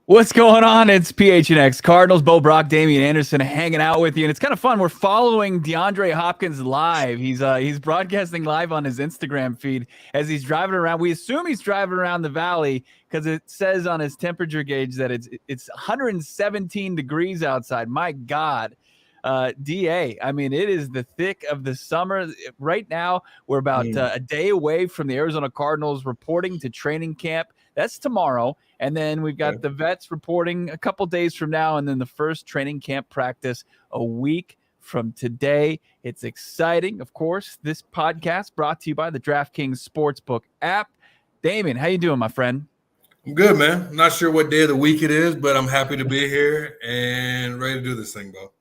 What's going on? It's PHNX Cardinals. Bo Brack, Damien Anderson hanging out with you, and it's kind of fun. We're following DeAndre Hopkins live. He's broadcasting live on his Instagram feed as he's driving around. We assume he's driving around the valley because it says on his temperature gauge that it's 117 degrees outside. My God. DA, I mean, it is the thick of the summer. Right now, we're about a day away from the Arizona Cardinals reporting to training camp. That's tomorrow. And then we've got the vets reporting a couple days from now, and then the first training camp practice a week from today. It's exciting. Of course, this podcast brought to you by the DraftKings Sportsbook app. Damien, how you doing, my friend? I'm good, man. I'm not sure what day of the week it is, but I'm happy to be here and ready to do this thing, Bo.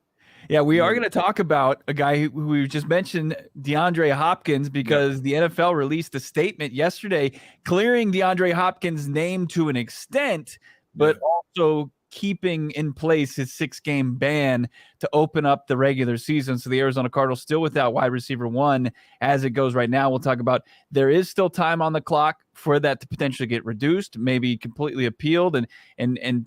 Yeah, we are going to talk about a guy who we just mentioned, DeAndre Hopkins, because the NFL released a statement yesterday clearing DeAndre Hopkins' name to an extent, but also keeping in place his 6-game ban to open up the regular season. So the Arizona Cardinals still without wide receiver one as it goes right now. We'll talk about there is still time on the clock for that to potentially get reduced, maybe completely appealed and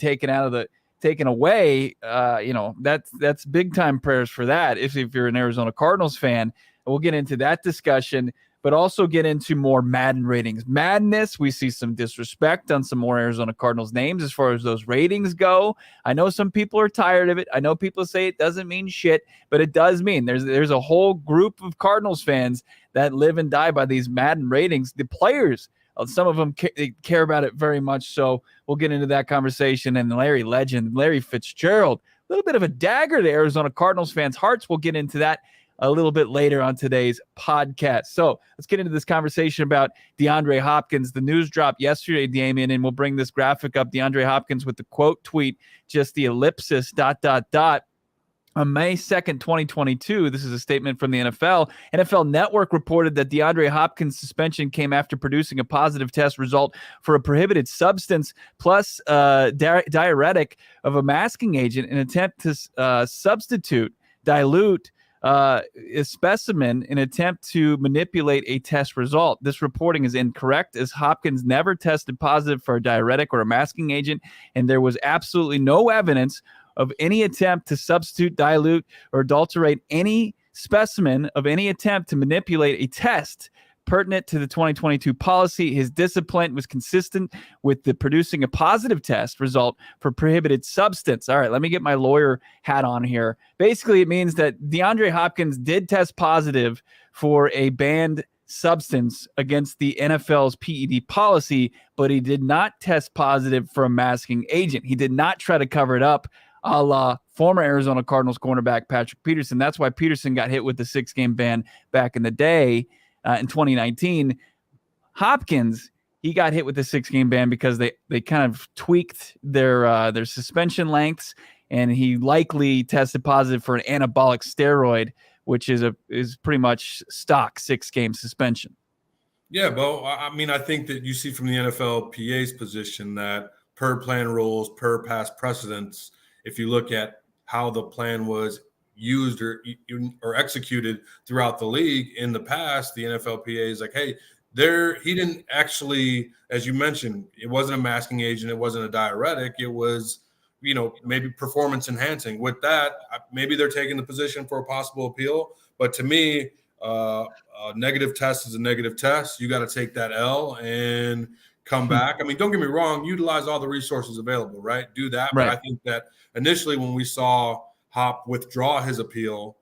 taken away. That's big time prayers for that. If you're an Arizona Cardinals fan, we'll get into that discussion, but also get into more Madden ratings. Madness, we see some disrespect on some more Arizona Cardinals names as far as those ratings go. I know some people are tired of it. I know people say it doesn't mean shit, but it does mean there's a whole group of Cardinals fans that live and die by these Madden ratings. The players, some of them care about it very much. So we'll get into that conversation. And Larry Fitzgerald, a little bit of a dagger to Arizona Cardinals fans' hearts. We'll get into that a little bit later on today's podcast. So let's get into this conversation about DeAndre Hopkins. The news dropped yesterday, Damien, and we'll bring this graphic up. DeAndre Hopkins with the quote tweet, just the ellipsis, ... On May 2nd, 2022, this is a statement from the NFL. NFL Network reported that DeAndre Hopkins' suspension came after producing a positive test result for a prohibited substance plus diuretic of a masking agent in an attempt to dilute a specimen in an attempt to manipulate a test result. This reporting is incorrect, as Hopkins never tested positive for a diuretic or a masking agent, and there was absolutely no evidence of any attempt to substitute, dilute, or adulterate any specimen of any attempt to manipulate a test pertinent to the 2022 policy. His discipline was consistent with the producing a positive test result for prohibited substance. All right, let me get my lawyer hat on here. Basically, it means that DeAndre Hopkins did test positive for a banned substance against the NFL's PED policy, but he did not test positive for a masking agent. He did not try to cover it up, a la former Arizona Cardinals cornerback Patrick Peterson. That's why Peterson got hit with the 6-game ban back in the day in 2019. Hopkins, he got hit with the 6-game ban because they kind of tweaked their suspension lengths, and he likely tested positive for an anabolic steroid, which is pretty much stock 6-game suspension. Yeah, Bo. I mean, I think that you see from the NFLPA's position that per plan rules, per past precedents, if you look at how the plan was used or executed throughout the league in the past, the NFLPA is like, hey, he didn't actually, as you mentioned, it wasn't a masking agent, it wasn't a diuretic, it was, maybe performance enhancing. With that, maybe they're taking the position for a possible appeal. But to me, a negative test is a negative test. You got to take that L and come back. I mean, don't get me wrong, utilize all the resources available, right? Do that. Right. But I think that initially when we saw Hop withdraw his appeal,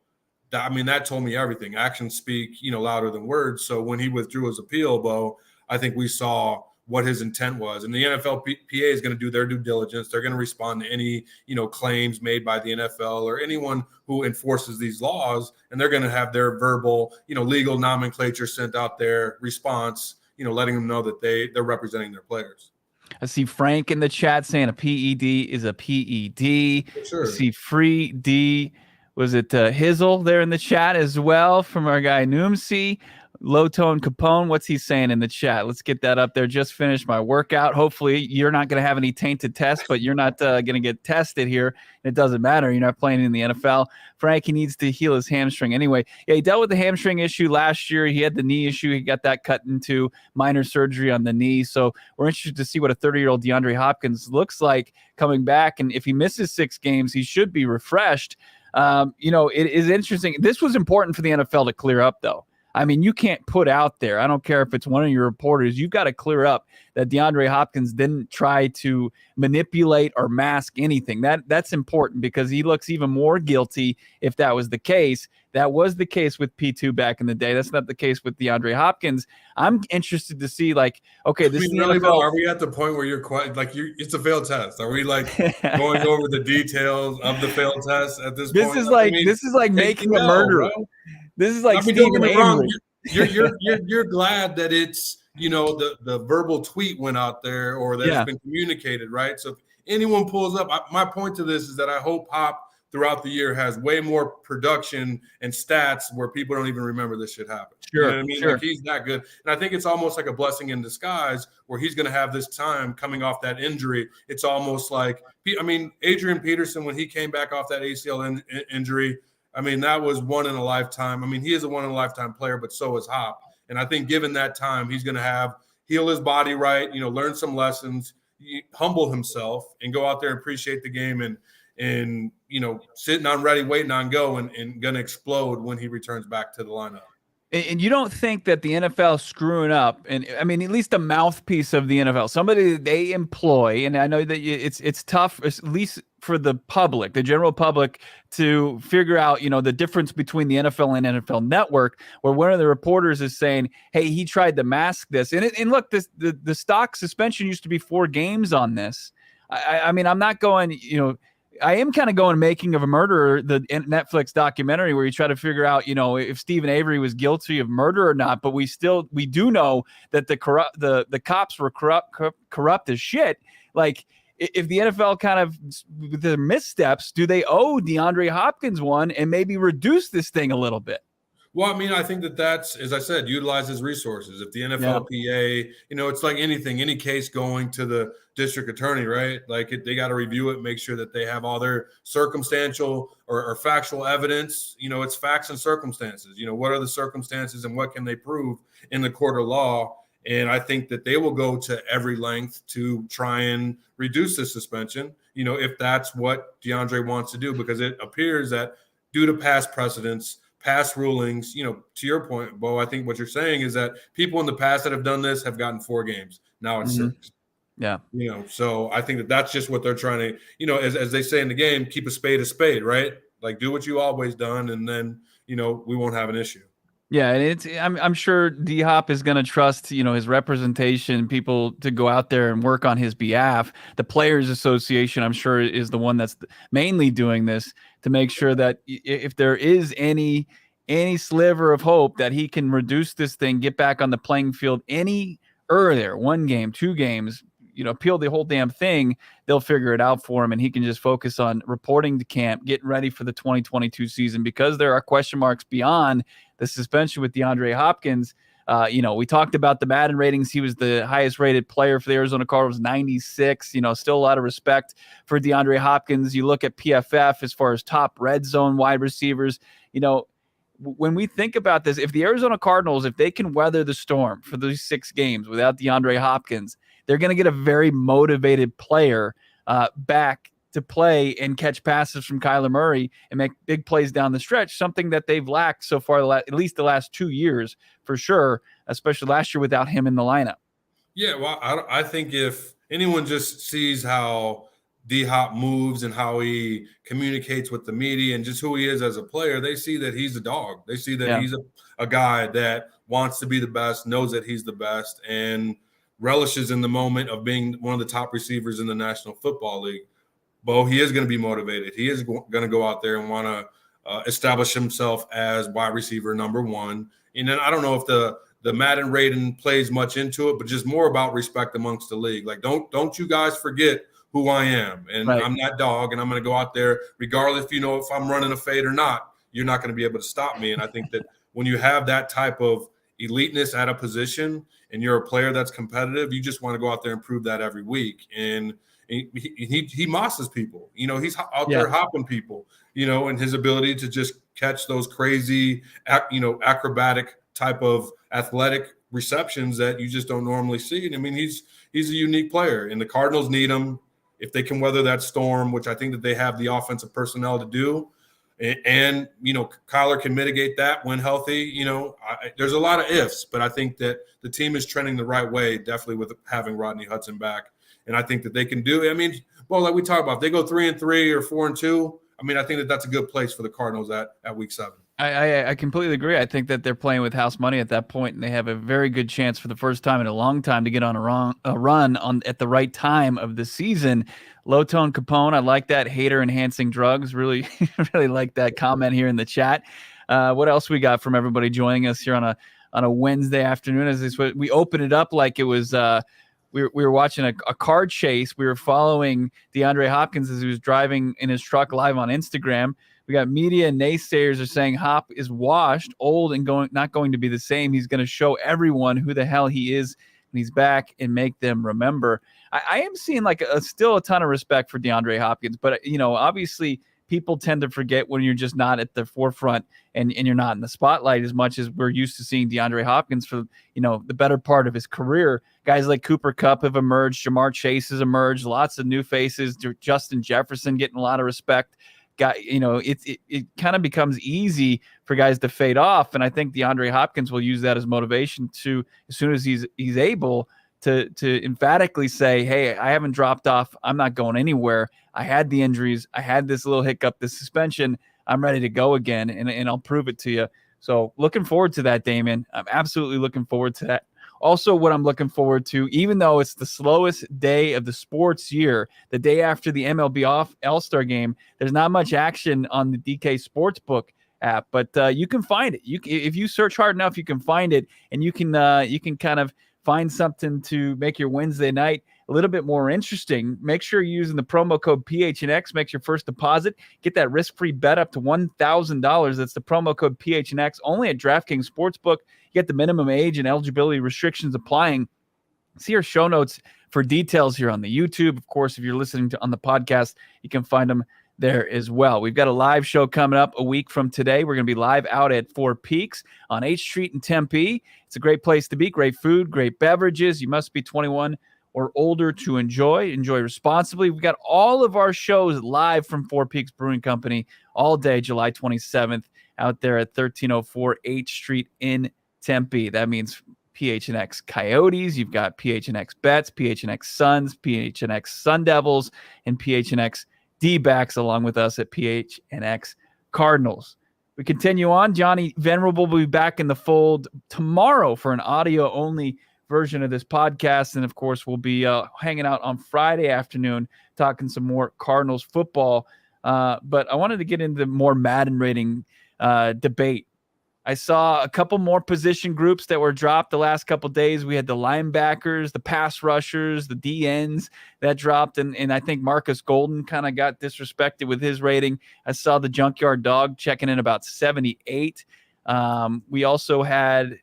that told me everything. Actions speak, louder than words. So when he withdrew his appeal, Bo, I think we saw what his intent was. And the NFLPA is going to do their due diligence. They're going to respond to any, claims made by the NFL or anyone who enforces these laws. And they're going to have their verbal, legal nomenclature sent out their response, letting them know that they're representing their players. I see Frank in the chat saying a PED is a PED. Sure. I see Free D. Was it Hizzle there in the chat as well from our guy Noomsy? Low Tone Capone, what's he saying in the chat? Let's get that up there. Just finished my workout. Hopefully you're not going to have any tainted tests, but you're not going to get tested here. It doesn't matter. You're not playing in the NFL. Frank, he needs to heal his hamstring. Anyway, yeah, he dealt with the hamstring issue last year. He had the knee issue. He got that cut into, minor surgery on the knee. So we're interested to see what a 30-year-old DeAndre Hopkins looks like coming back. And if he misses 6 games, he should be refreshed. It is interesting. This was important for the NFL to clear up, though. I mean, you can't put out there, I don't care if it's one of your reporters, you've got to clear up that DeAndre Hopkins didn't try to manipulate or mask anything. That's important because he looks even more guilty if that was the case. That was the case with P2 back in the day. That's not the case with DeAndre Hopkins. I'm interested to see, like, okay, this is the really, NFL. Are we at the point where you're quite like it's a failed test? Are we like going over the details of the failed test at this point? This is like making a murderer. Bro. This is like Stephen Avery. You're glad that it's the verbal tweet went out there or that it's been communicated, right? So if anyone pulls up, my point to this is that I hope Hop throughout the year has way more production and stats where people don't even remember this shit happened. Sure, you know what I mean? Sure. Like he's that good, and I think it's almost like a blessing in disguise where he's going to have this time coming off that injury. It's almost like Adrian Peterson when he came back off that ACL injury. I mean, that was one in a lifetime. I mean, he is a one in a lifetime player, but so is Hop. And I think given that time, he's going to heal his body right, learn some lessons, humble himself, and go out there and appreciate the game and sitting on ready, waiting on go and going to explode when he returns back to the lineup. And you don't think that the NFL screwing up, and I mean, at least a mouthpiece of the NFL, somebody that they employ, and I know that it's tough, at least for the public, the general public, to figure out, the difference between the NFL and NFL Network, where one of the reporters is saying, hey, he tried to mask this. And look, the stock suspension used to be 4 games on this. I mean, I'm not going, I am kind of going Making of a Murderer, the Netflix documentary where you try to figure out, if Stephen Avery was guilty of murder or not. But we do know that the cops were corrupt as shit. Like, if the NFL kind of, with their missteps, do they owe DeAndre Hopkins one and maybe reduce this thing a little bit? Well, I mean, I think that's, as I said, utilizes resources. If the NFLPA, it's like anything, any case going to the district attorney, right? Like they got to review it, make sure that they have all their circumstantial or factual evidence. It's facts and circumstances. What are the circumstances and what can they prove in the court of law? And I think that they will go to every length to try and reduce the suspension, if that's what DeAndre wants to do, because it appears that due to past precedents, past rulings, to your point, Bo, I think what you're saying is that people in the past that have done this have gotten 4 games. Now it's 6. Yeah. So I think that's just what they're trying to, as they say in the game, keep a spade, right? Like do what you always done. And then, we won't have an issue. Yeah, and I'm sure DHop is going to trust, his representation, people to go out there and work on his behalf. The Players Association, I'm sure, is the one that's mainly doing this to make sure that if there is any sliver of hope that he can reduce this thing, get back on the playing field any earlier, 1 game, 2 games, peel the whole damn thing, they'll figure it out for him, and he can just focus on reporting to camp, getting ready for the 2022 season, because there are question marks beyond the suspension with DeAndre Hopkins. We talked about the Madden ratings. He was the highest rated player for the Arizona Cardinals, 96. Still a lot of respect for DeAndre Hopkins. You look at PFF as far as top red zone wide receivers. When we think about this, if the Arizona Cardinals, if they can weather the storm for these 6 games without DeAndre Hopkins, they're going to get a very motivated player back to play and catch passes from Kyler Murray and make big plays down the stretch, something that they've lacked so far, at least the last 2 years for sure, especially last year without him in the lineup. Yeah, well, I think if anyone just sees how DHop moves and how he communicates with the media and just who he is as a player, they see that he's a dog. They see that he's a guy that wants to be the best, knows that he's the best, and relishes in the moment of being one of the top receivers in the National Football League. Bo, he is going to be motivated. He is going to go out there and want to establish himself as wide receiver number 1. And then I don't know if the Madden rating plays much into it, but just more about respect amongst the league. Like, don't you guys forget who I am. And right. I'm that dog, and I'm going to go out there regardless if I'm running a fade or not. You're not going to be able to stop me. And I think that when you have that type of eliteness at a position and you're a player that's competitive, you just want to go out there and prove that every week. And he mosses people. He's out there hopping people, and his ability to just catch those crazy, acrobatic type of athletic receptions that you just don't normally see. And I mean, he's a unique player, and the Cardinals need him if they can weather that storm, which I think that they have the offensive personnel to do. And Kyler can mitigate that when healthy. There's a lot of ifs, but I think that the team is trending the right way, definitely with having Rodney Hudson back. And I think that they can do it. I mean, well, like we talked about, if they go 3-3 or 4-2, I mean, I think that that's a good place for the Cardinals at week 7. I completely agree. I think that they're playing with house money at that point, and they have a very good chance for the first time in a long time to get on a run at the right time of the season. Low tone Capone, I like that. Hater enhancing drugs, really, really like that comment here in the chat. What else we got from everybody joining us here on a Wednesday afternoon? As we open it up like it was. We were watching a car chase. We were following DeAndre Hopkins as he was driving in his truck live on Instagram. We got media and naysayers are saying Hop is washed, old, and not going to be the same. He's going to show everyone who the hell he is when he's back and make them remember. I am seeing still a ton of respect for DeAndre Hopkins, but obviously people tend to forget when you're just not at the forefront and you're not in the spotlight as much as we're used to seeing DeAndre Hopkins for the better part of his career. Guys like Cooper Kupp have emerged, Jamar Chase has emerged, lots of new faces, Justin Jefferson getting a lot of respect. It kind of becomes easy for guys to fade off, and I think DeAndre Hopkins will use that as motivation to, as soon as he's able to emphatically say, hey, I haven't dropped off, I'm not going anywhere. I had the injuries, I had this little hiccup, this suspension, I'm ready to go again, and I'll prove it to you. So looking forward to that, Damien. I'm absolutely looking forward to that. Also, what I'm looking forward to, even though it's the slowest day of the sports year, the day after the MLB All-Star game, there's not much action on the DK Sportsbook app, but you can find it. If you search hard enough, you can find it, and you can kind of find something to make your Wednesday night a little bit more interesting. Make sure you're using the promo code PHNX. Makes your first deposit. Get that risk-free bet up to $1,000. That's the promo code PHNX. Only at DraftKings Sportsbook. You get the minimum age and eligibility restrictions applying. See our show notes for details here on the YouTube. Of course, if you're listening on the podcast, you can find them there as well. We've got a live show coming up a week from today. We're going to be live out at Four Peaks on H Street in Tempe. It's a great place to be. Great food, great beverages. You must be 21 or older to enjoy responsibly. We've got all of our shows live from Four Peaks Brewing Company all day, July 27th, out there at 1304 H Street in Tempe. That means PHNX Coyotes. You've got PHNX Bets, PHNX Suns, PHNX Sun Devils, and PHNX D-backs along with us at PHNX Cardinals. We continue on. Johnny Venerable will be back in the fold tomorrow for an audio-only version of this podcast. And, of course, we'll be hanging out on Friday afternoon talking some more Cardinals football. But I wanted to get into more Madden rating debate. I saw a couple more position groups that were dropped the last couple days. We had the linebackers, the pass rushers, the DNs that dropped, and I think Marcus Golden kind of got disrespected with his rating. I saw the Junkyard Dog checking in about 78. We also had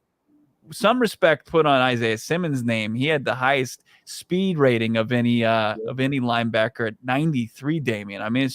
some respect put on Isaiah Simmons' name. He had the highest speed rating of any linebacker at 93, Damien. I mean,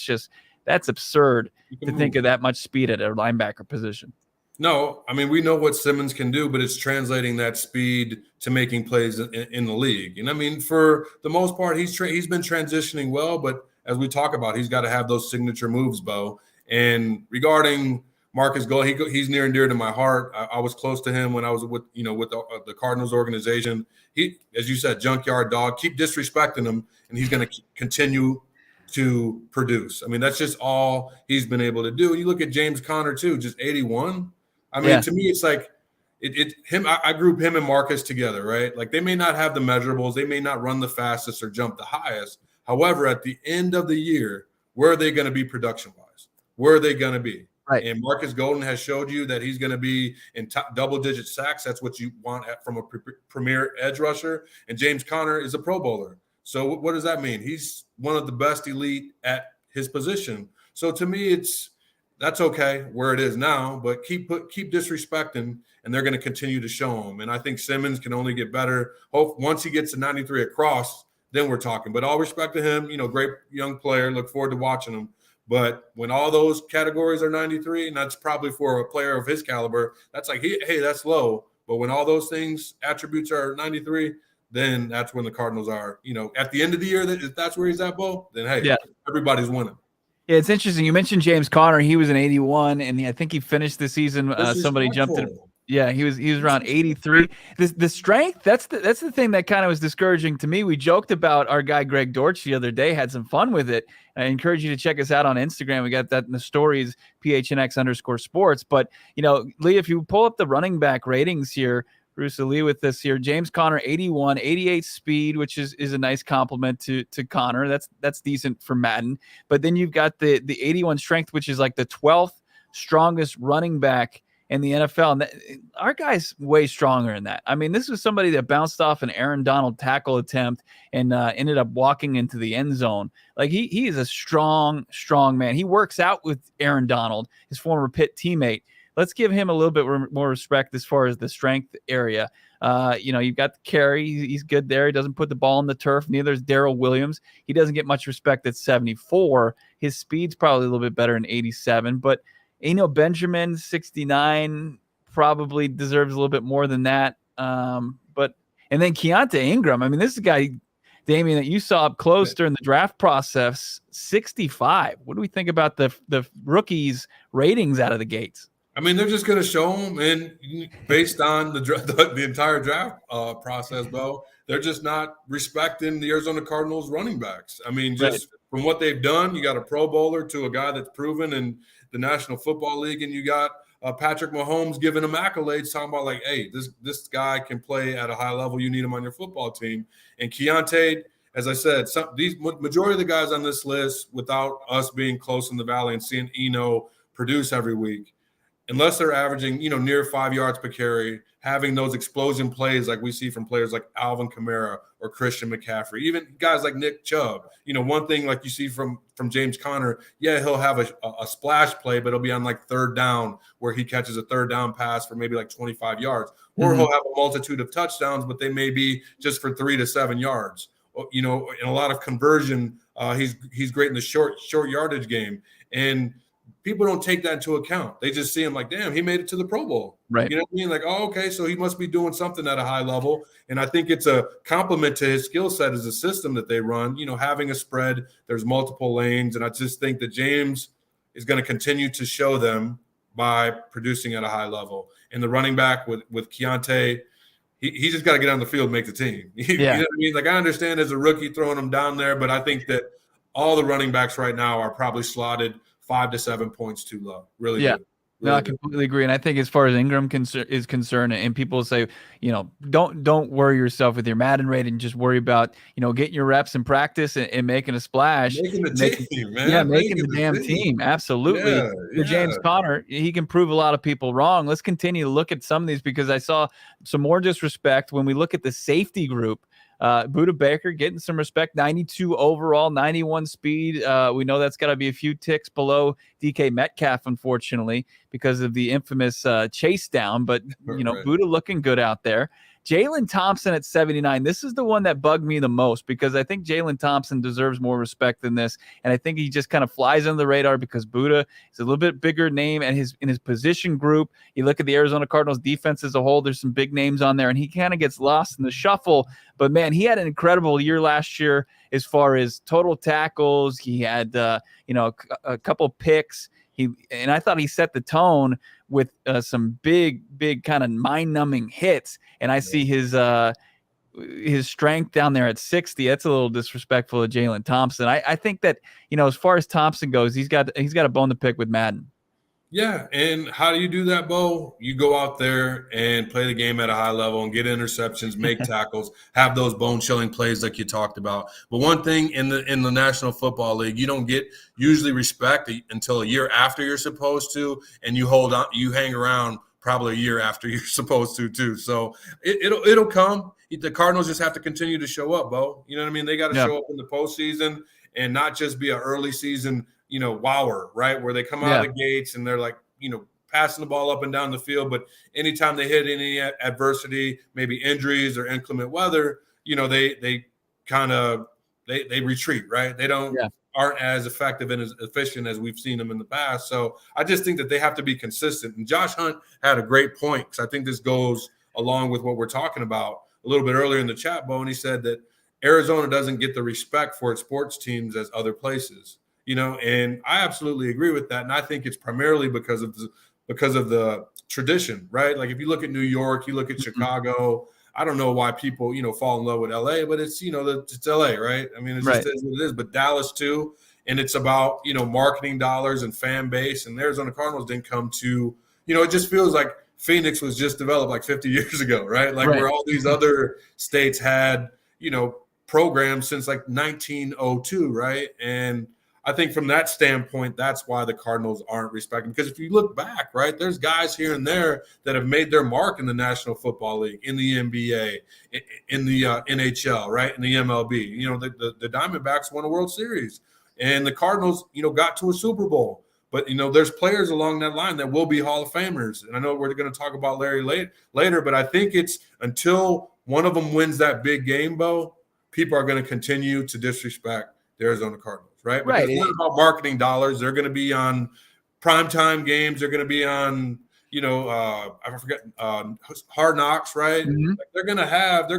that's absurd to think of that much speed at a linebacker position. No, I mean, we know what Simmons can do, but it's translating that speed to making plays in the league. And I mean, for the most part, he's been transitioning well, but as we talk about, he's got to have those signature moves, Bo. And regarding Marcus Gold, he's near and dear to my heart. I was close to him when I was with the Cardinals organization. He, as you said, Junkyard Dog. Keep disrespecting him, and he's going to continue to produce. I mean, that's just all he's been able to do. You look at James Conner too, just 81. I mean, To me, it's like him. I group him and Marcus together, right? Like they may not have the measurables, they may not run the fastest or jump the highest. However, at the end of the year, where are they going to be production-wise? Where are they going to be? Right. And Marcus Golden has showed you that he's going to be in double-digit sacks. That's what you want from a premier edge rusher. And James Conner is a Pro Bowler. So what does that mean? He's one of the best elite at his position. So to me, that's okay where it is now, but keep disrespecting, and they're going to continue to show him. And I think Simmons can only get better. Once he gets to 93 across, then we're talking. But all respect to him, great young player. Look forward to watching him. But when all those categories are 93, and that's probably for a player of his caliber, that's like, hey, that's low. But when all those attributes are 93, then that's when the Cardinals are, at the end of the year, if that's where he's at, Bo, then, hey, everybody's winning. Yeah, it's interesting. You mentioned James Conner. He was an 81, and I think he finished the season. Somebody jumped in. Yeah, he was around 83. The strength, that's the thing that kind of was discouraging to me. We joked about our guy Greg Dortch the other day, had some fun with it. I encourage you to check us out on Instagram. We got that in the stories, PHNX_sports. But, Lee, if you pull up the running back ratings here, Bruce Lee with this here. James Conner, 81, 88 speed, which is a nice compliment to Conner. That's decent for Madden. But then you've got the 81 strength, which is like the 12th strongest running back in the NFL. And our guy's way stronger than that. I mean, this was somebody that bounced off an Aaron Donald tackle attempt and ended up walking into the end zone. Like he is a strong man. He works out with Aaron Donald, his former Pitt teammate. Let's give him a little bit more respect as far as the strength area. You've got the carry. He's good there. He doesn't put the ball on the turf. Neither is Darrell Williams. He doesn't get much respect at 74. His speed's probably a little bit better in 87. But, Benjamin, 69, probably deserves a little bit more than that. And then Keontae Ingram. I mean, this is a guy, Damien, that you saw up close during the draft process, 65. What do we think about the rookies' ratings out of the gates? I mean, they're just going to show them, and based on the entire draft process, Bo, they're just not respecting the Arizona Cardinals running backs. I mean, just from what they've done, you got a Pro Bowler to a guy that's proven in the National Football League, and you got Patrick Mahomes giving him accolades, talking about like, hey, this guy can play at a high level. You need him on your football team. And Keontae, as I said, these majority of the guys on this list, without us being close in the valley and seeing Eno produce every week, unless they're averaging, near 5 yards per carry, having those explosion plays like we see from players like Alvin Kamara or Christian McCaffrey, even guys like Nick Chubb. One thing like you see from James Conner, he'll have a splash play, but it'll be on like third down where he catches a third down pass for maybe like 25 yards. Or he'll have a multitude of touchdowns, but they may be just for 3 to 7 yards. In a lot of conversion, he's great in the short yardage game. And people don't take that into account. They just see him like, damn, he made it to the Pro Bowl. Right. You know what I mean? Like, oh, okay, so he must be doing something at a high level. And I think it's a compliment to his skill set as a system that they run, having a spread, there's multiple lanes. And I just think that James is going to continue to show them by producing at a high level. And the running back with Keontae, he just got to get on the field and make the team. You know what I mean? Like, I understand as a rookie throwing him down there, but I think that all the running backs right now are probably slotted 5 to 7 points too low. Really good. No, I completely agree. And I think as far as Ingram is concerned, and people say, don't worry yourself with your Madden rate and just worry about, getting your reps in practice and making a splash. Making the team, man. Yeah, making the damn team. Absolutely. For James Conner, he can prove a lot of people wrong. Let's continue to look at some of these because I saw some more disrespect when we look at the safety group. Budda Baker getting some respect, 92 overall, 91 speed. We know that's got to be a few ticks below DK Metcalf, unfortunately, because of the infamous chase down. But, Budda looking good out there. Jalen Thompson at 79. This is the one that bugged me the most because I think Jalen Thompson deserves more respect than this. And I think he just kind of flies under the radar because Budda is a little bit bigger name and in his position group. You look at the Arizona Cardinals defense as a whole, there's some big names on there and he kind of gets lost in the shuffle. But man, he had an incredible year last year as far as total tackles. He had, a couple picks. And I thought he set the tone with some big kind of mind-numbing hits. And I see his strength down there at 60. That's a little disrespectful of Jalen Thompson. I think that, as far as Thompson goes, he's got a bone to pick with Madden. Yeah, and how do you do that, Bo? You go out there and play the game at a high level and get interceptions, make tackles, have those bone-chilling plays like you talked about. But one thing in the National Football League, you don't get usually respect until a year after you're supposed to, and you hang around probably a year after you're supposed to too. So it'll come. The Cardinals just have to continue to show up, Bo. You know what I mean? They got to show up in the postseason and not just be an early season wower, right? Where they come out of the gates and they're like, passing the ball up and down the field. But anytime they hit any adversity, maybe injuries or inclement weather, they kind of they retreat, right? They aren't as effective and as efficient as we've seen them in the past. So I just think that they have to be consistent. And Josh Hunt had a great point, because I think this goes along with what we're talking about a little bit earlier in the chat, Bo. And he said that Arizona doesn't get the respect for its sports teams as other places, and I absolutely agree with that. And I think it's primarily because of the tradition, right? Like if you look at New York, you look at Chicago. I don't know why people, fall in love with LA, but it's, it's LA, right? I mean, it's just is what it is. But Dallas too, and it's about, marketing dollars and fan base. And the Arizona Cardinals didn't come to, it just feels like Phoenix was just developed like 50 years ago, right? Like where all these other states had, programs since like 1902, right? And I think from that standpoint, that's why the Cardinals aren't respected. Because if you look back, right, there's guys here and there that have made their mark in the National Football League, in the NBA, in the NHL, right, in the MLB. The Diamondbacks won a World Series, and the Cardinals, got to a Super Bowl. But, there's players along that line that will be Hall of Famers. And I know we're going to talk about Larry later, but I think it's until one of them wins that big game, Bo, people are going to continue to disrespect the Arizona Cardinals. Right. Because it's not about marketing dollars. They're going to be on primetime games. They're going to be on, I forget, Hard Knocks. Right. Mm-hmm. Like they're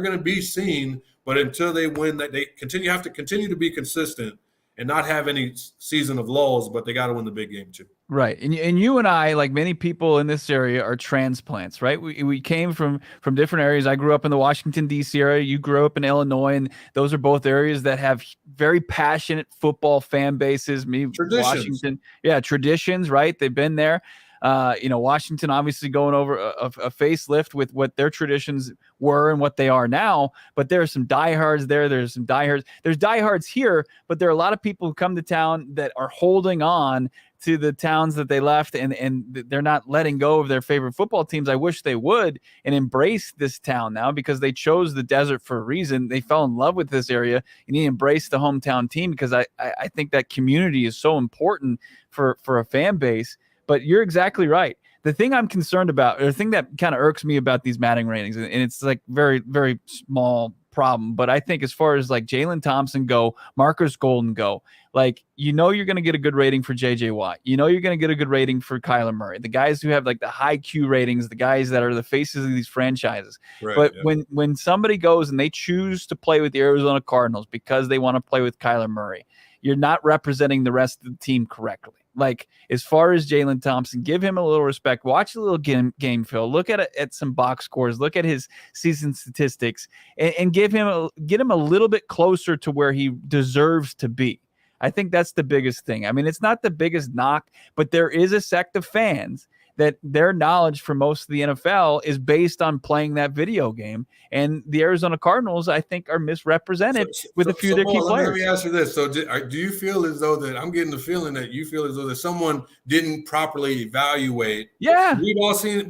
going to be seen. But until they win, that they have to continue to be consistent and not have any season of lulls. But they got to win the big game too. Right. And you and I, like many people in this area, are transplants, right? We came from different areas. I grew up in the Washington, D.C. area. You grew up in Illinois, and those are both areas that have very passionate football fan bases. Washington, traditions, right? They've been there. Washington obviously going over a facelift with what their traditions were and what they are now. But there are some diehards there. There's some diehards. There's diehards here, but there are a lot of people who come to town that are holding on to the towns that they left, and they're not letting go of their favorite football teams. I wish they would and embrace this town now, because they chose the desert for a reason. They fell in love with this area, and he embraced the hometown team, because I think that community is so important for a fan base. But you're exactly right. The thing I'm concerned about, or the thing that kind of irks me about these Madden ratings, and it's like very, very small problem, but I think as far as like Jalen Thompson go, Marcus Golden go, like, you're going to get a good rating for JJ Watt. You're going to get a good rating for Kyler Murray, the guys who have like the high Q ratings, the guys that are the faces of these franchises. Right, but when somebody goes and they choose to play with the Arizona Cardinals because they want to play with Kyler Murray, you're not representing the rest of the team correctly. Like, as far as Jalen Thompson, give him a little respect. Watch a little game film. Look at some box scores. Look at his season statistics, and get him a little bit closer to where he deserves to be. I think that's the biggest thing. I mean, it's not the biggest knock, but there is a sect of fans that their knowledge for most of the NFL is based on playing that video game. And the Arizona Cardinals, I think, are misrepresented with a few of their key players. Let me ask you this. So do you feel as though that, I'm getting the feeling that you feel as though that someone didn't properly evaluate? Yeah. We've all seen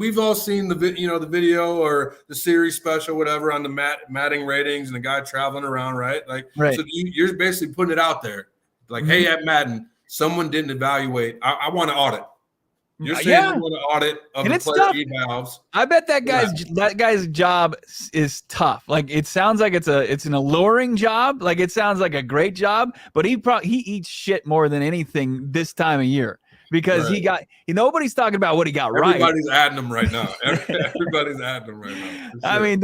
the the video or the series special, whatever, on the Madden ratings and the guy traveling around, right? Like, right. So you're basically putting it out there. Like, hey, at Madden, someone didn't evaluate. I want to audit. You're saying you want to audit of the player evals. I bet that guy's job is tough. Like, it sounds like it's an alluring job. Like, it sounds like a great job, but he eats shit more than anything this time of year, because nobody's talking about what he got right. Everybody's adding him right now. Everybody's adding him right now. Sure. I mean,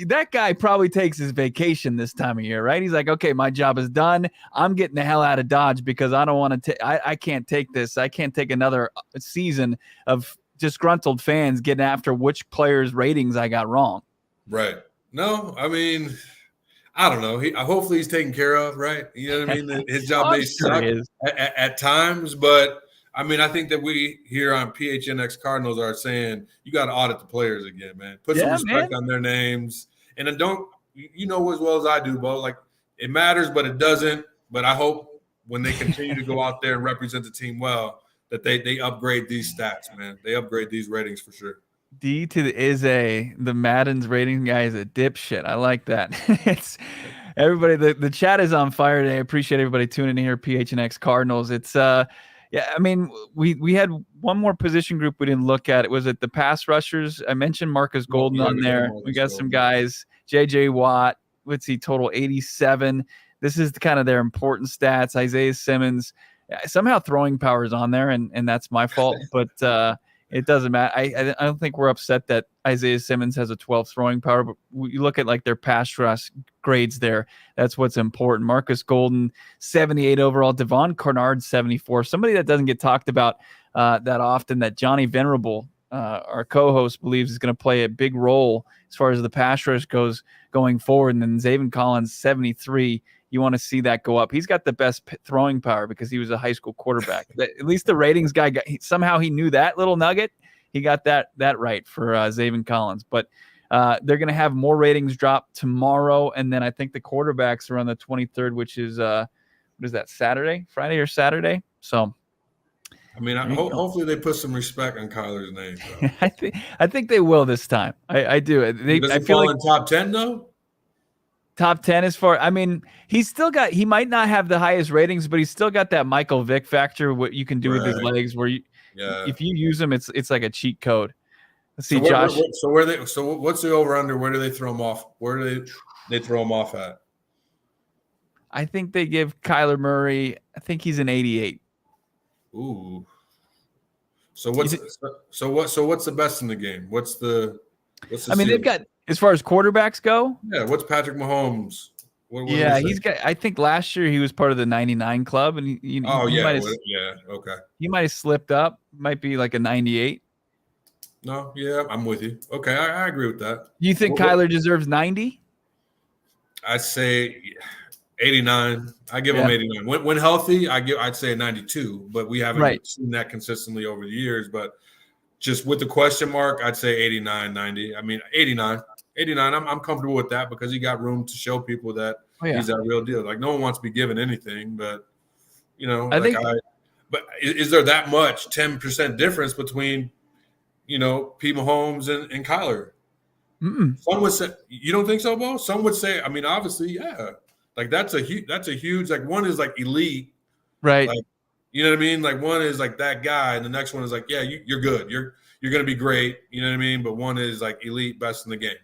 that guy probably takes his vacation this time of year, right? He's like, okay, my job is done. I'm getting the hell out of Dodge, because I don't want to. I can't take this. I can't take another season of disgruntled fans getting after which players' ratings I got wrong. Right. No, I mean, I don't know. Hopefully he's taken care of, right? You know what I mean? His job may suck at times, but I mean, I think that we here on PHNX Cardinals are saying you got to audit the players again, man. Put some respect on their names, and then don't, as well as I do, Bo. Like, it matters, but it doesn't. But I hope when they continue to go out there and represent the team well, that they upgrade these stats, man. They upgrade these ratings for sure. D to the the Madden's rating guy is a dipshit. I like that. Everybody, the chat is on fire today. I appreciate everybody tuning in here. PHNX Cardinals. It's yeah. I mean, we had one more position group we didn't look at. It was at the pass rushers. I mentioned Marcus Golden on there. We got some guys. JJ Watt. What's he total? 87. This is kind of their important stats. Isaiah Simmons. Somehow throwing power is on there, and that's my fault. But it doesn't matter. I don't think we're upset that Isaiah Simmons has a 12 throwing power, but you look at like their pass rush grades there. That's what's important. Marcus Golden, 78 overall. Devon Kennard, 74. Somebody that doesn't get talked about that often, that Johnny Venerable, our co-host, believes is going to play a big role as far as the pass rush goes going forward. And then Zaven Collins, 73. You want to see that go up. He's got the best throwing power because he was a high school quarterback. At least the ratings guy somehow he knew that little nugget. He got that right for Zaven Collins. But they're going to have more ratings drop tomorrow, and then I think the quarterbacks are on the 23rd, which is what is that, Friday or Saturday? So, I mean, hopefully they put some respect on Kyler's name. I think they will this time. I do. I feel like in top 10 though. Top 10 as far, I mean, he might not have the highest ratings, but he's still got that Michael Vick factor, what you can do with his legs, where if you use them, it's like a cheat code. Let's see, Josh. So what's the over under? Where do they throw him off? Where do they throw him off at? I think they give Kyler Murray, I think he's an 88. Ooh. So what's the best in the game? What's the I mean, they've got, as far as quarterbacks go. Yeah, what's Patrick Mahomes? He's got. I think last year he was part of the 99 club, and he okay. He might have slipped up. Might be like a 98. No, yeah, I'm with you. Okay, I agree with that. You think Kyler deserves 90? I'd say 89. I give him 89. When healthy, I'd say a 92. But we haven't seen that consistently over the years. But just with the question mark, I'd say 89, 90. I mean, 89. 89, I'm comfortable with that because he got room to show people that he's that real deal. Like, no one wants to be given anything, but, but is there that much 10% difference between, P. Mahomes and Kyler? Mm-mm. Some would say, you don't think so, Bo? Some would say, I mean, obviously, yeah. Like, that's a huge, like, one is like elite. Right. Like, you know what I mean? Like, one is like that guy, and the next one is like, yeah, you're good. You're going to be great. You know what I mean? But one is like elite, best in the game.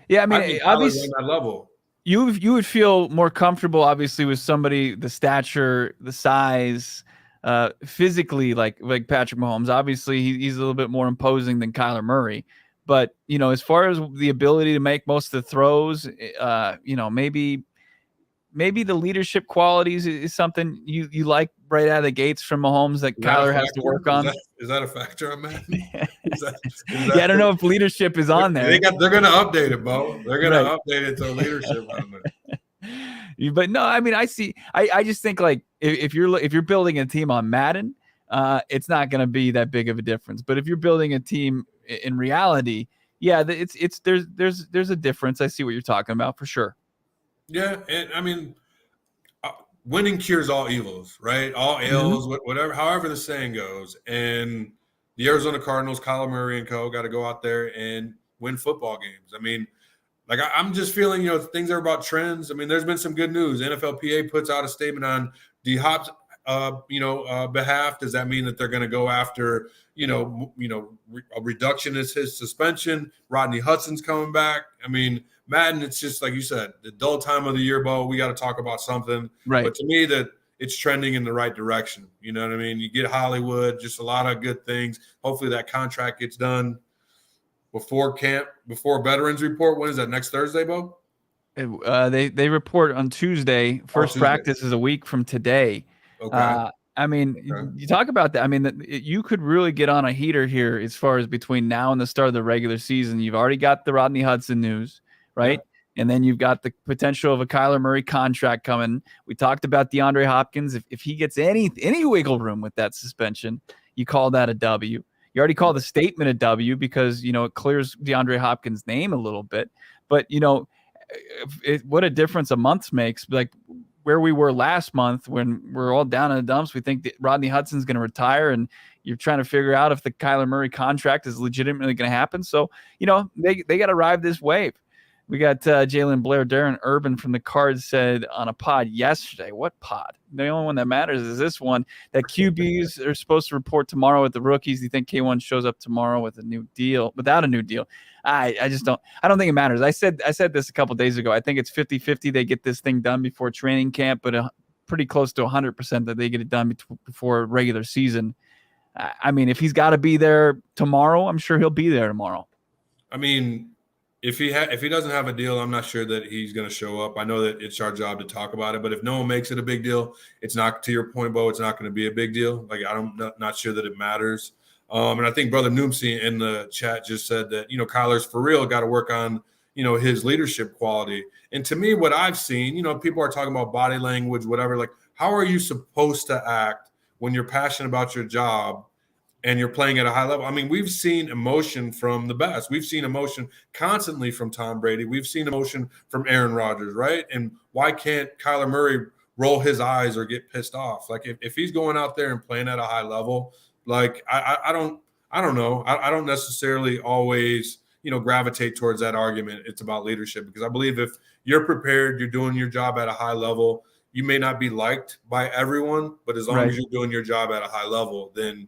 Yeah, I mean, obviously, on that level, you would feel more comfortable, obviously, with somebody the stature, the size, physically, like Patrick Mahomes. Obviously, he's a little bit more imposing than Kyler Murray. But as far as the ability to make most of the throws, maybe the leadership qualities is something you like right out of the gates from Mahomes that Kyler has to work on. Is that a factor on that? I don't know if leadership is on there. They're going to update it, Bo. They're going to update it to leadership on there. But no, I mean, I just think like if you're building a team on Madden, it's not going to be that big of a difference. But if you're building a team in reality, there's a difference. I see what you're talking about for sure. Yeah, and I mean, winning cures all evils, right? All ills, whatever, however the saying goes. And the Arizona Cardinals, Kyler Murray and co. got to go out there and win football games. I mean, like I'm just feeling, things are about trends. I mean, there's been some good news. NFLPA puts out a statement on DHop's, behalf. Does that mean that they're going to go after, a reduction in his suspension? Rodney Hudson's coming back. I mean, Madden, it's just like you said, the dull time of the year, Bo. We got to talk about something. Right. But to me, that it's trending in the right direction. You know what I mean? You get Hollywood, just a lot of good things. Hopefully that contract gets done before camp, before Veterans Report. When is that? Next Thursday, Bo? They report on Tuesday. First practice is a week from today. Okay. I mean, you talk about that. I mean, you could really get on a heater here as far as between now and the start of the regular season. You've already got the Rodney Hudson news, right? Yeah. And then you've got the potential of a Kyler Murray contract coming. We talked about DeAndre Hopkins. If he gets any wiggle room with that suspension, you call that a W. You already called the statement a W because, it clears DeAndre Hopkins' name a little bit. But, what a difference a month makes. Like, where we were last month when we're all down in the dumps, we think that Rodney Hudson's going to retire, and you're trying to figure out if the Kyler Murray contract is legitimately going to happen. So, they got to ride this wave. We got Jalen Blair. Darren Urban from the Cards said on a pod yesterday. What pod? The only one that matters is this one. That QBs are supposed to report tomorrow with the rookies. Do you think K1 shows up tomorrow with a new deal? Without a new deal? I just don't. I don't think it matters. I said this a couple days ago. I think it's 50-50. They get this thing done before training camp, but pretty close to 100% that they get it done before regular season. I mean, if he's got to be there tomorrow, I'm sure he'll be there tomorrow. I mean, if he doesn't have a deal, I'm not sure that he's going to show up. I know that it's our job to talk about it, but if no one makes it a big deal, it's not, to your point, Bo, it's not going to be a big deal. Like, I'm not sure that it matters. And I think Brother Noomsy in the chat just said that, Kyler's for real got to work on, his leadership quality. And to me, what I've seen, people are talking about body language, whatever. Like, how are you supposed to act when you're passionate about your job and you're playing at a high level? I mean, we've seen emotion from the best. We've seen emotion constantly from Tom Brady. We've seen emotion from Aaron Rodgers, right? And why can't Kyler Murray roll his eyes or get pissed off? Like, if he's going out there and playing at a high level, like, I don't know. I don't necessarily always, gravitate towards that argument. It's about leadership, because I believe if you're prepared, you're doing your job at a high level, you may not be liked by everyone, but as long as you're doing your job at a high level, then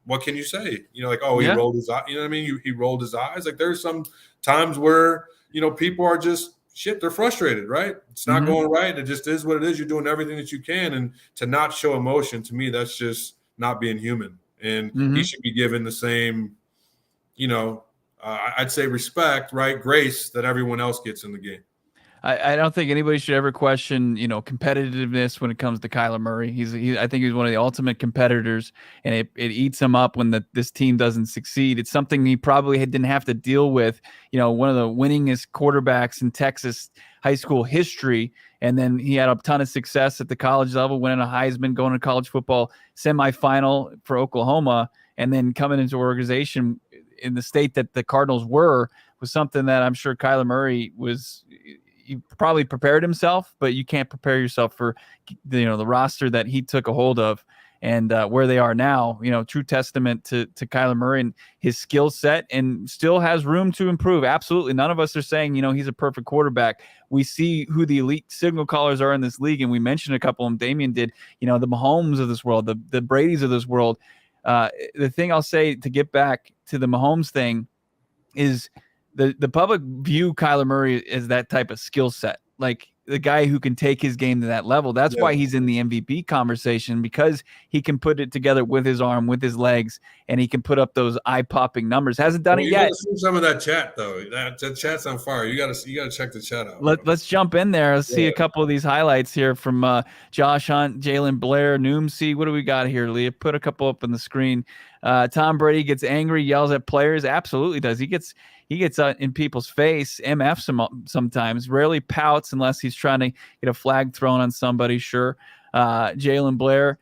what can you say? He rolled his eye. You know what I mean? He rolled his eyes. Like, there's some times where, people are just they're frustrated, right? It's not going right. It just is what it is. You're doing everything that you can. And to not show emotion, to me, that's just not being human. And he should be given the same, I'd say respect, right? Grace that everyone else gets in the game. I don't think anybody should ever question, competitiveness when it comes to Kyler Murray. I think he's one of the ultimate competitors, and it eats him up when this team doesn't succeed. It's something he probably didn't have to deal with, one of the winningest quarterbacks in Texas high school history. And then he had a ton of success at the college level, winning a Heisman, going to college football semifinal for Oklahoma, and then coming into an organization in the state that the Cardinals was something that I'm sure Kyler Murray he probably prepared himself, but you can't prepare yourself for the roster that he took a hold of and where they are now. True testament to Kyler Murray and his skill set, and still has room to improve. Absolutely. None of us are saying, he's a perfect quarterback. We see who the elite signal callers are in this league, and we mentioned a couple of them. Damien did, the Mahomes of this world, the Bradys of this world. The thing I'll say to get back to the Mahomes thing is the public view Kyler Murray as that type of skill set, like the guy who can take his game to that level. That's why he's in the MVP conversation, because he can put it together with his arm, with his legs, and he can put up those eye-popping numbers. Hasn't done it yet. You got to see some of that chat, though. That chat's on fire. You got to check the chat out. Let's jump in there. Let's see a couple of these highlights here from Josh Hunt, Jalen Blair, Noomsy. What do we got here, Leah? Put a couple up on the screen. Tom Brady gets angry, yells at players. Absolutely does. He gets in people's face, MF sometimes, rarely pouts unless he's trying to get a flag thrown on somebody, sure. Jalen Blair,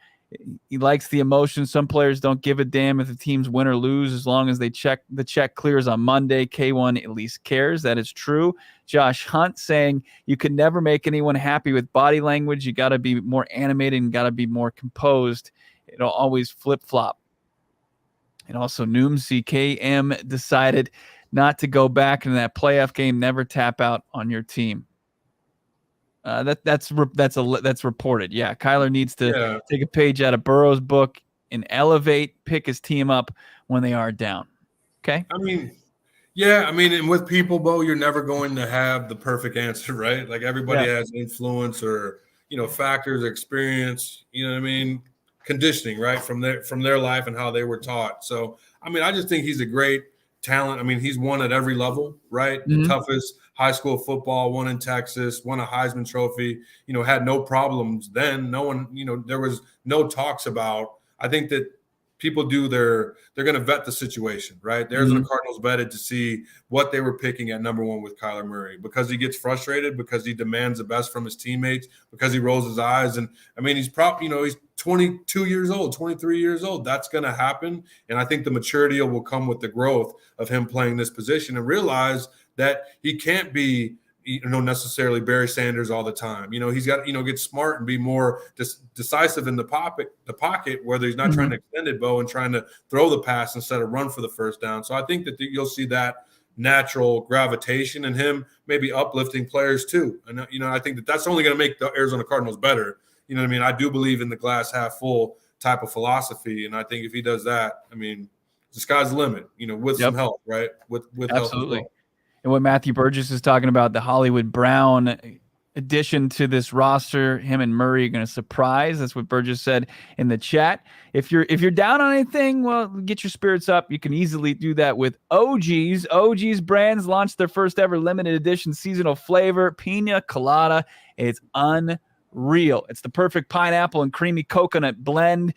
he likes the emotion. Some players don't give a damn if the teams win or lose as long as the check clears on Monday. K1 at least cares. That is true. Josh Hunt saying you can never make anyone happy with body language. You got to be more animated and got to be more composed. It'll always flip-flop. And also Noomsy KM decided not to go back into that playoff game, never tap out on your team. That's reported. Yeah, Kyler needs to take a page out of Burrow's book and pick his team up when they are down. Okay? I mean, and with people, Bo, you're never going to have the perfect answer, right? Like, everybody has influence or, factors, experience, conditioning, right, from their life and how they were taught. So, I just think he's a great talent. He's won at every level, right? The toughest high school football, won in Texas, won a Heisman Trophy, had no problems then. No one, there was no talks about. I think that people they're going to vet the situation, right? The Arizona Cardinals vetted to see what they were picking at number one with Kyler Murray, because he gets frustrated, because he demands the best from his teammates, because he rolls his eyes. And he's he's 22 years old, 23 years old. That's going to happen. And I think the maturity will come with the growth of him playing this position, and realize that he can't be, necessarily Barry Sanders all the time. He's got, get smart and be more decisive in the pocket, whether he's not trying to extend it, Bo, and trying to throw the pass instead of run for the first down. So I think that you'll see that natural gravitation and him maybe uplifting players too. And, I think that's only going to make the Arizona Cardinals better. You know what I mean? I do believe in the glass half full type of philosophy. And I think if he does that, I mean, the sky's the limit, with some help, right? With help as well. And what Matthew Burgess is talking about, the Hollywood Brown addition to this roster, him and Murray are going to surprise. That's what Burgess said in the chat. If you're down on anything, well, get your spirits up. You can easily do that with OG's. OG's brands launched their first ever limited edition seasonal flavor, Pina Colada. It's unreal. It's the perfect pineapple and creamy coconut blend.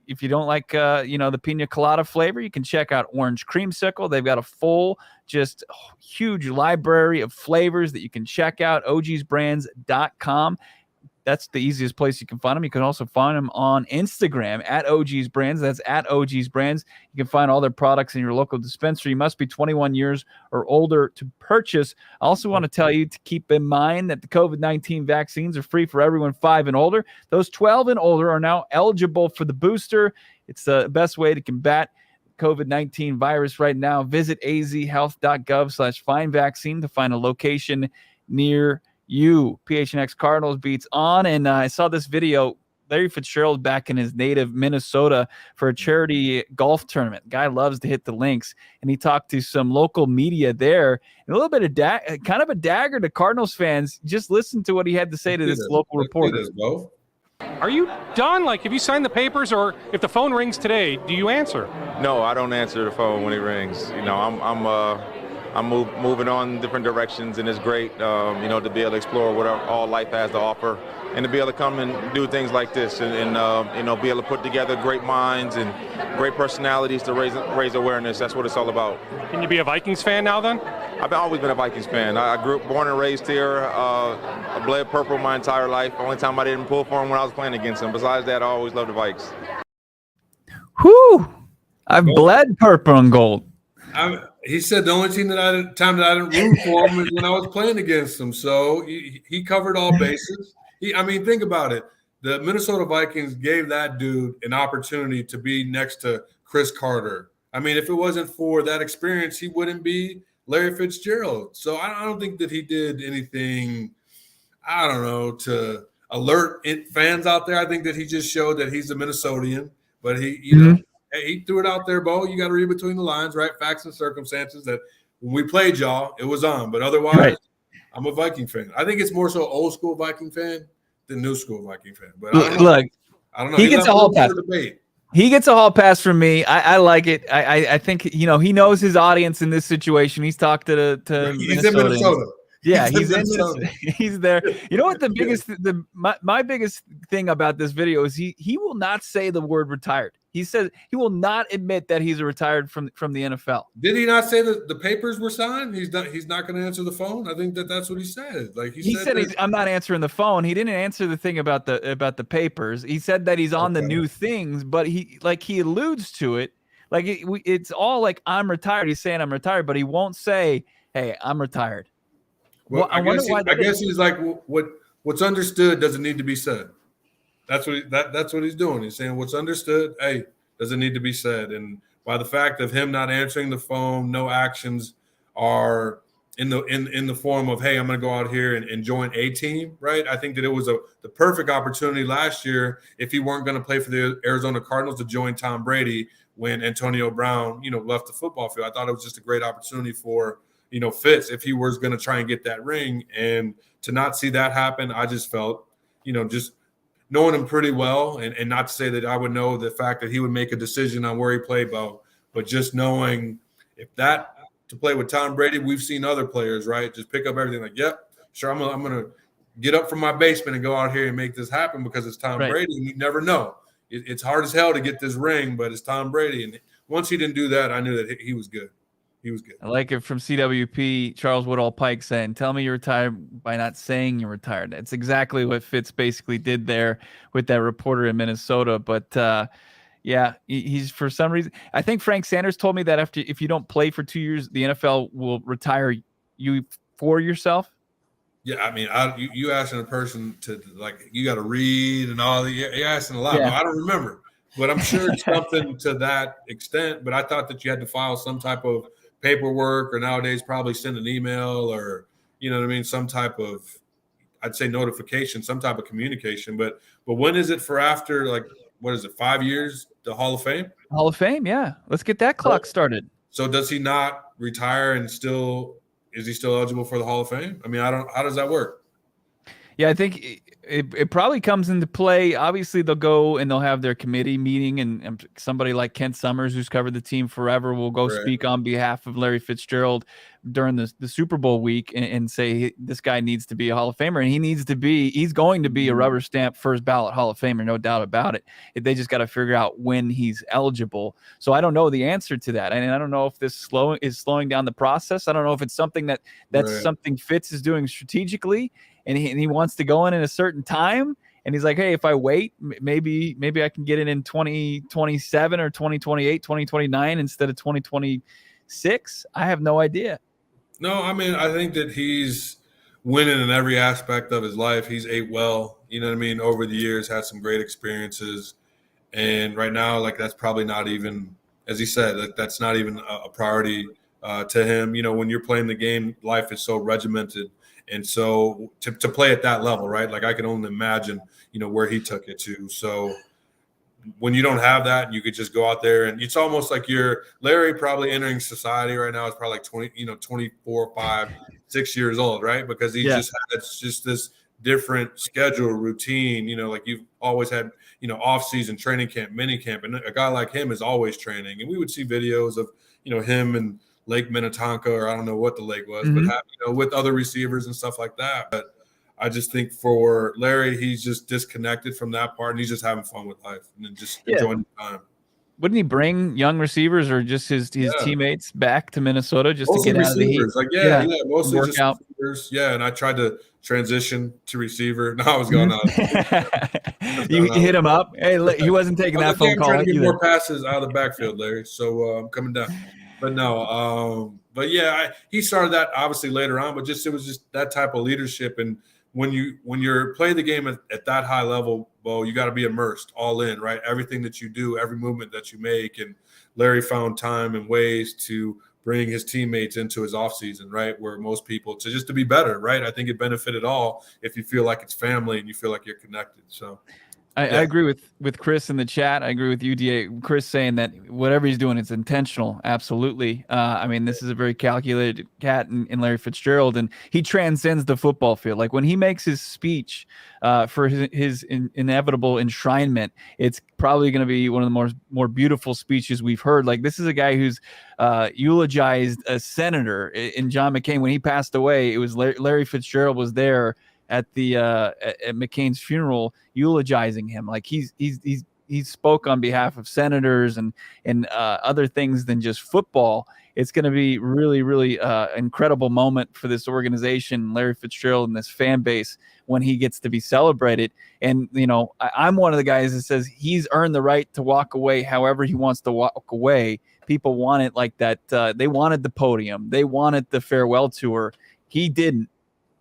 If you don't like, the pina colada flavor, you can check out Orange Creamsicle. They've got a full, just huge library of flavors that you can check out, ogsbrands.com. That's the easiest place you can find them. You can also find them on Instagram at OG's Brands. That's at OG's Brands. You can find all their products in your local dispensary. You must be 21 years or older to purchase. I also want to tell you to keep in mind that the COVID-19 vaccines are free for everyone 5 and older. Those 12 and older are now eligible for the booster. It's the best way to combat COVID-19 virus right now. Visit azhealth.gov/find vaccine to find a location near you. PHNX Cardinals beats on. And I saw this video, Larry Fitzgerald back in his native Minnesota for a charity golf tournament. Guy loves to hit the links, and he talked to some local media there. And a little bit of kind of a dagger to Cardinals fans. Just listen to what he had to say to this local reporter. Are you done? Like, have you signed the papers, or if the phone rings today, do you answer? No, I don't answer the phone when it rings. I'm moving on different directions, and it's great, to be able to explore what all life has to offer, and to be able to come and do things like this, and be able to put together great minds and great personalities to raise awareness. That's what it's all about. Can you be a Vikings fan now, then? I've always been a Vikings fan. I grew up, born and raised here. I bled purple my entire life. Only time I didn't pull for them when I was playing against them. Besides that, I always loved the Vikes. Whew! I've bled purple and gold. He said the only time that I didn't root for him is when I was playing against him. So he covered all bases. Think about it. The Minnesota Vikings gave that dude an opportunity to be next to Chris Carter. If it wasn't for that experience, he wouldn't be Larry Fitzgerald. So I don't think that he did anything, to alert fans out there. I think that he just showed that he's a Minnesotian, but he threw it out there, Bo. You got to read between the lines, right? Facts and circumstances that when we played y'all, it was on. But otherwise, right. I'm a Viking fan. I think it's more so old school Viking fan than new school Viking fan. But I don't know. He gets a hall pass. He gets a hall pass from me. I like it. I think he knows his audience in this situation. He's talked to he's in Minnesota. Yeah, he's there. You know what? My biggest thing about this video is he will not say the word retired. He says he will not admit that he's retired from the NFL. Did he not say that the papers were signed? He's not going to answer the phone. I think that's what he said. Like he said I'm not answering the phone. He didn't answer the thing about the papers. He said that he's on the new things, but he alludes to it. Like it's all like I'm retired. He's saying I'm retired, but he won't say, "Hey, I'm retired." Well, I guess he's like what's understood doesn't need to be said. That's what he's doing. He's saying what's understood, hey, doesn't need to be said. And by the fact of him not answering the phone, no actions are in the form of, hey, I'm going to go out here and join a team, right? I think that it was the perfect opportunity last year if he weren't going to play for the Arizona Cardinals to join Tom Brady when Antonio Brown, left the football field. I thought it was just a great opportunity for Fitz if he was going to try and get that ring. And to not see that happen, I just felt, just knowing him pretty well, and not to say that I would know the fact that he would make a decision on where he played, but just knowing if that to play with Tom Brady, we've seen other players, right, just pick up everything like, yep, sure, I'm gonna get up from my basement and go out here and make this happen because it's Tom Brady. And you never know. It's hard as hell to get this ring, but it's Tom Brady. And once he didn't do that, I knew that he was good. He was good. I like it from CWP, Charles Woodall Pike saying, tell me you're retired by not saying you're retired. That's exactly what Fitz basically did there with that reporter in Minnesota. But he's for some reason, I think Frank Sanders told me that if you don't play for 2 years, the NFL will retire you for yourself. Yeah, you asking a person to, like, you got to read and all that. You're asking a lot. Yeah. I don't remember, but I'm sure it's something to that extent. But I thought that you had to file some type of paperwork, or nowadays probably send an email, or you know what I mean, some type of, I'd say, notification, some type of communication. But when is it for after, like, what is it, 5 years, the Hall of Fame? Hall of Fame, yeah. Let's get that clock started. So does he not retire and is he still eligible for the Hall of Fame? I mean, how does that work? Yeah, I think it probably comes into play. Obviously, they'll go and they'll have their committee meeting, and somebody like Kent Summers, who's covered the team forever, will go speak on behalf of Larry Fitzgerald during the Super Bowl week and say this guy needs to be a Hall of Famer, and he's going to be a rubber stamp first ballot Hall of Famer, no doubt about it. They just got to figure out when he's eligible. So I don't know the answer to that, and I don't know if this is slowing down the process. I don't know if it's something that's something Fitz is doing strategically. And he wants to go in at a certain time, and he's like, hey, if I wait, maybe I can get it in 2027 or 2028, 2029 instead of 2026. I have no idea. No, I mean, I think that he's winning in every aspect of his life. He's ate well, you know what I mean, over the years, had some great experiences. And right now, like, that's probably not even, as he said, that's not even a priority to him. You know, when you're playing the game, life is so regimented. And so to play at that level, right? Like, I can only imagine, you know, where he took it to. So when you don't have that, you could just go out there, and it's almost like Larry probably entering society right now is probably like 24, 5, 6 years old, right? Because he just had this different schedule, routine, you know, like you've always had, you know, off-season, training camp, mini camp. And a guy like him is always training. And we would see videos of, you know, him and Lake Minnetonka, or I don't know what the lake was, but with other receivers and stuff like that. But I just think for Larry, he's just disconnected from that part, and he's just having fun with life and just enjoying the time. Wouldn't he bring young receivers or just his teammates back to Minnesota just mostly to get out of the heat? Like, mostly just receivers. Yeah, and I tried to transition to receiver. No, I was going on. You hit him up. Hey, he wasn't taking that phone call. I'm trying to get more passes out of the backfield, Larry. So I'm coming down. But no, he started that obviously later on, but it was just that type of leadership. And when you're playing the game at that high level, Bo, you got to be immersed, all in, right? Everything that you do, every movement that you make. And Larry found time and ways to bring his teammates into his offseason, right? Where most people to be better, right? I think it benefited all if you feel like it's family and you feel like you're connected. So I agree with Chris in the chat. I agree with you, DA. Chris saying that whatever he's doing, it's intentional. Absolutely. I mean, this is a very calculated cat in Larry Fitzgerald, and he transcends the football field. Like when he makes his speech for his inevitable enshrinement, it's probably going to be one of the more beautiful speeches we've heard. Like this is a guy who's eulogized a senator in John McCain. When he passed away, it was Larry Fitzgerald was there at McCain's funeral, eulogizing him. Like he spoke on behalf of senators and other things than just football. It's going to be really, really incredible moment for this organization, Larry Fitzgerald, and this fan base when he gets to be celebrated. And, you know, I'm one of the guys that says he's earned the right to walk away however he wants to walk away. People want it like that. They wanted the podium. They wanted the farewell tour. He didn't.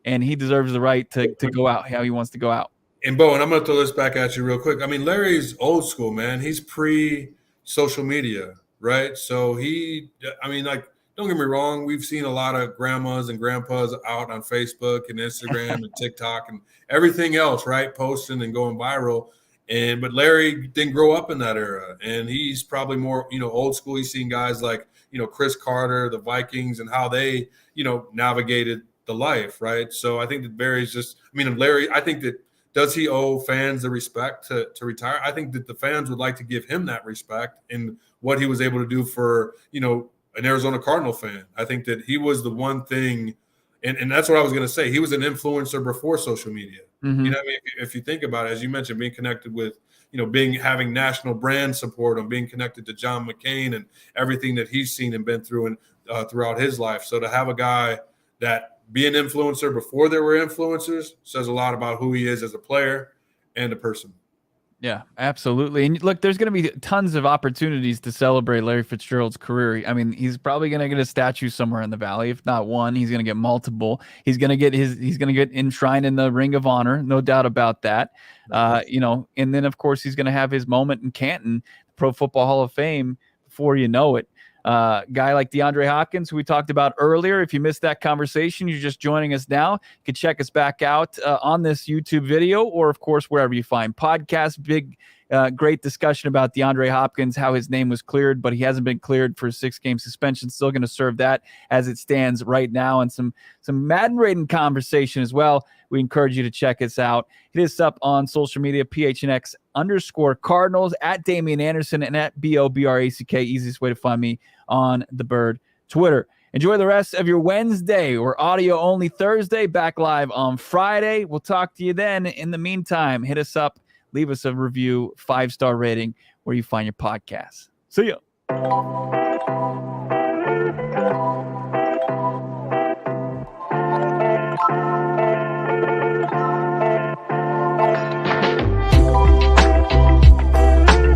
And he deserves the right to go out how he wants to go out. And Bo, and I'm going to throw this back at you real quick. I mean, Larry's old school, man. He's pre-social media, right? So like, don't get me wrong. We've seen a lot of grandmas and grandpas out on Facebook and Instagram and TikTok and everything else, right? Posting and going viral. But Larry didn't grow up in that era. And he's probably more, you know, old school. He's seen guys like, you know, Chris Carter, the Vikings, and how they, you know, navigated the life, right? So I think that Larry, I think that, does he owe fans the respect to retire? I think that the fans would like to give him that respect in what he was able to do for, you know, an Arizona Cardinal fan. I think that he was the one thing, and that's what I was going to say. He was an influencer before social media. Mm-hmm. You know what I mean? If you think about it, as you mentioned, being connected with, you know, having national brand support and being connected to John McCain and everything that he's seen and been through and throughout his life. So to have a guy that be an influencer before there were influencers says a lot about who he is as a player and a person. Yeah, absolutely. And look, there's going to be tons of opportunities to celebrate Larry Fitzgerald's career. I mean, he's probably going to get a statue somewhere in the Valley. If not one, he's going to get multiple. He's going to get enshrined in the Ring of Honor. No doubt about that. You know, and then of course he's going to have his moment in Canton, Pro Football Hall of Fame, before you know it. Guy like DeAndre Hopkins, who we talked about earlier. If you missed that conversation, you're just joining us now. You can check us back out on this YouTube video, or of course, wherever you find podcasts. Great discussion about DeAndre Hopkins, how his name was cleared, but he hasn't been cleared for a 6-game suspension. Still going to serve that as it stands right now, and some Madden rating conversation as well. We encourage you to check us out. Hit us up on social media, PHNX_Cardinals, at Damien Anderson, and at BOBRACK. Easiest way to find me on the Bird Twitter. Enjoy the rest of your Wednesday or audio only Thursday. Back live on Friday. We'll talk to you then. In the meantime, hit us up. Leave us a review, 5-star rating where you find your podcasts. See ya.